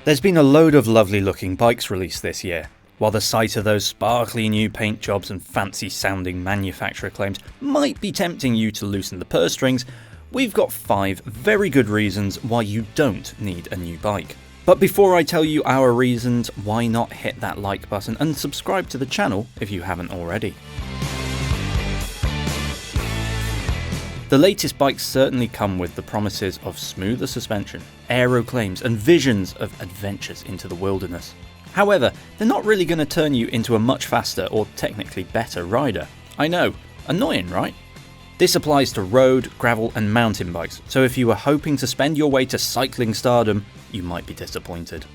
There's been a load of lovely looking bikes released this year. While the sight of those sparkly new paint jobs and fancy sounding manufacturer claims might be tempting you to loosen the purse strings, we've got 5 very good reasons why you don't need a new bike. But before I tell you our reasons, why not hit that like button and subscribe to the channel if you haven't already. The latest bikes certainly come with the promises of smoother suspension, aero claims and visions of adventures into the wilderness. However, they're not really going to turn you into a much faster or technically better rider. I know, annoying, right? This applies to road, gravel and mountain bikes, so if you were hoping to spend your way to cycling stardom, you might be disappointed.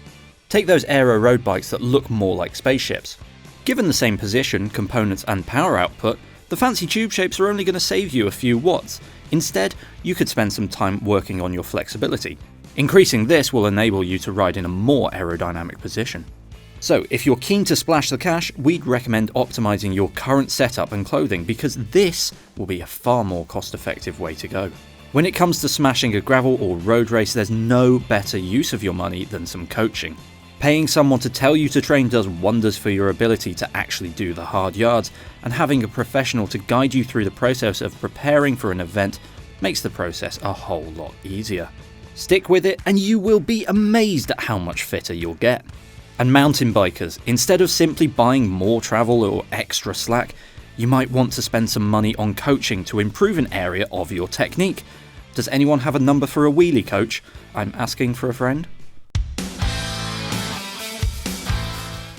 Take those aero road bikes that look more like spaceships. Given the same position, components and power output, the fancy tube shapes are only going to save you a few watts. Instead, you could spend some time working on your flexibility. Increasing this will enable you to ride in a more aerodynamic position. So, if you're keen to splash the cash, we'd recommend optimizing your current setup and clothing because this will be a far more cost-effective way to go. When it comes to smashing a gravel or road race, there's no better use of your money than some coaching. Paying someone to tell you to train does wonders for your ability to actually do the hard yards, and having a professional to guide you through the process of preparing for an event makes the process a whole lot easier. Stick with it and you will be amazed at how much fitter you'll get. And mountain bikers, instead of simply buying more travel or extra slack, you might want to spend some money on coaching to improve an area of your technique. Does anyone have a number for a wheelie coach? I'm asking for a friend.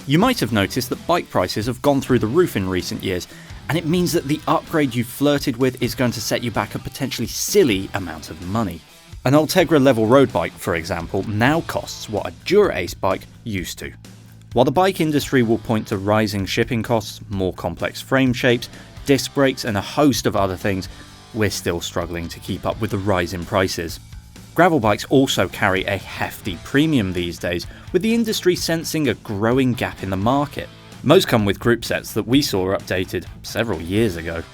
You might have noticed that bike prices have gone through the roof in recent years, and it means that the upgrade you've flirted with is going to set you back a potentially silly amount of money. An Ultegra level road bike, for example, now costs what a Dura-Ace bike used to. While the bike industry will point to rising shipping costs, more complex frame shapes, disc brakes and a host of other things, we're still struggling to keep up with the rise in prices. Gravel bikes also carry a hefty premium these days, with the industry sensing a growing gap in the market. Most come with group sets that we saw updated several years ago.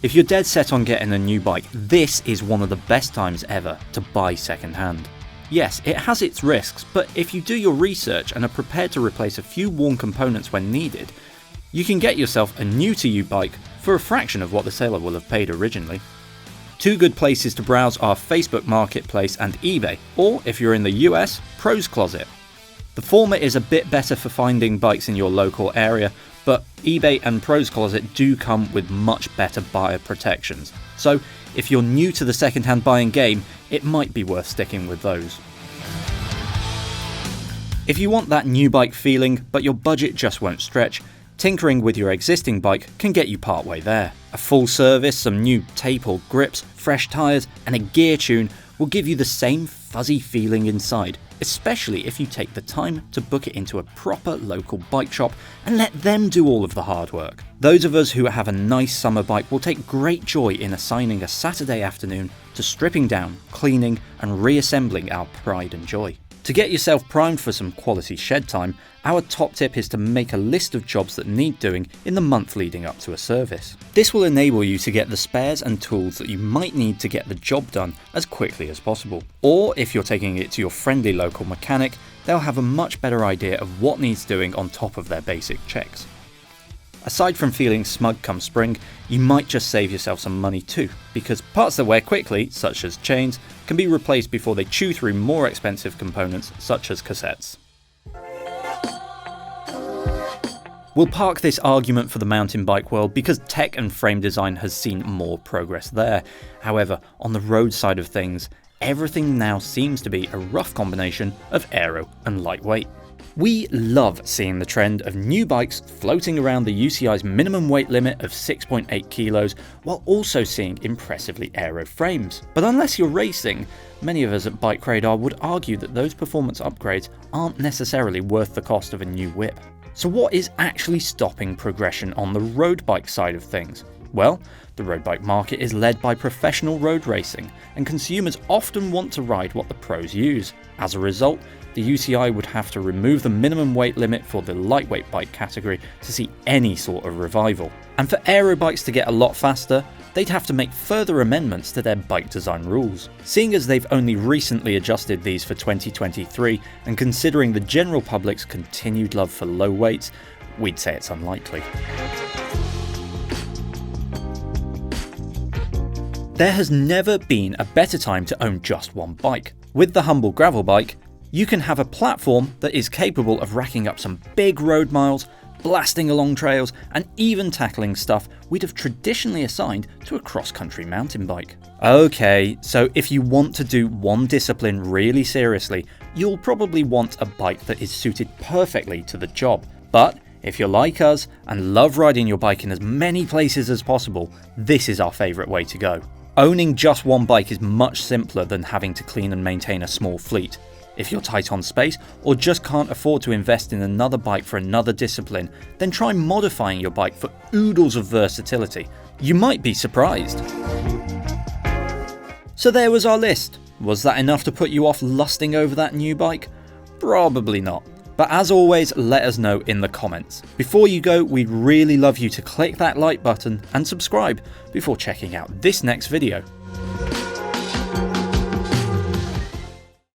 If you're dead set on getting a new bike, this is one of the best times ever to buy second-hand. Yes, it has its risks, but if you do your research and are prepared to replace a few worn components when needed, you can get yourself a new-to-you bike for a fraction of what the seller will have paid originally. 2 good places to browse are Facebook Marketplace and eBay, or if you're in the US, Pros Closet. The former is a bit better for finding bikes in your local area, but eBay and Pros Closet do come with much better buyer protections. So if you're new to the second-hand buying game, it might be worth sticking with those. If you want that new bike feeling, but your budget just won't stretch, tinkering with your existing bike can get you partway there. A full service, some new tape or grips, fresh tyres and a gear tune will give you the same fuzzy feeling inside, especially if you take the time to book it into a proper local bike shop and let them do all of the hard work. Those of us who have a nice summer bike will take great joy in assigning a Saturday afternoon to stripping down, cleaning and reassembling our pride and joy. To get yourself primed for some quality shed time, our top tip is to make a list of jobs that need doing in the month leading up to a service. This will enable you to get the spares and tools that you might need to get the job done as quickly as possible. Or if you're taking it to your friendly local mechanic, they'll have a much better idea of what needs doing on top of their basic checks. Aside from feeling smug come spring, you might just save yourself some money too, because parts that wear quickly, such as chains, can be replaced before they chew through more expensive components, such as cassettes. We'll park this argument for the mountain bike world because tech and frame design has seen more progress there. However, on the road side of things, everything now seems to be a rough combination of aero and lightweight. We love seeing the trend of new bikes floating around the UCI's minimum weight limit of 6.8 kilos while also seeing impressively aero frames. But unless you're racing, many of us at BikeRadar would argue that those performance upgrades aren't necessarily worth the cost of a new whip. So what is actually stopping progression on the road bike side of things? Well, the road bike market is led by professional road racing, and consumers often want to ride what the pros use. As a result, the UCI would have to remove the minimum weight limit for the lightweight bike category to see any sort of revival. And for aero bikes to get a lot faster, they'd have to make further amendments to their bike design rules. Seeing as they've only recently adjusted these for 2023, and considering the general public's continued love for low weights, we'd say it's unlikely. There has never been a better time to own just one bike. With the humble gravel bike, you can have a platform that is capable of racking up some big road miles, blasting along trails, and even tackling stuff we'd have traditionally assigned to a cross-country mountain bike. Okay, so if you want to do one discipline really seriously, you'll probably want a bike that is suited perfectly to the job. But if you're like us and love riding your bike in as many places as possible, this is our favourite way to go. Owning just one bike is much simpler than having to clean and maintain a small fleet. If you're tight on space or just can't afford to invest in another bike for another discipline, then try modifying your bike for oodles of versatility. You might be surprised. So there was our list. Was that enough to put you off lusting over that new bike? Probably not. But as always, let us know in the comments. Before you go, we'd really love you to click that like button and subscribe before checking out this next video.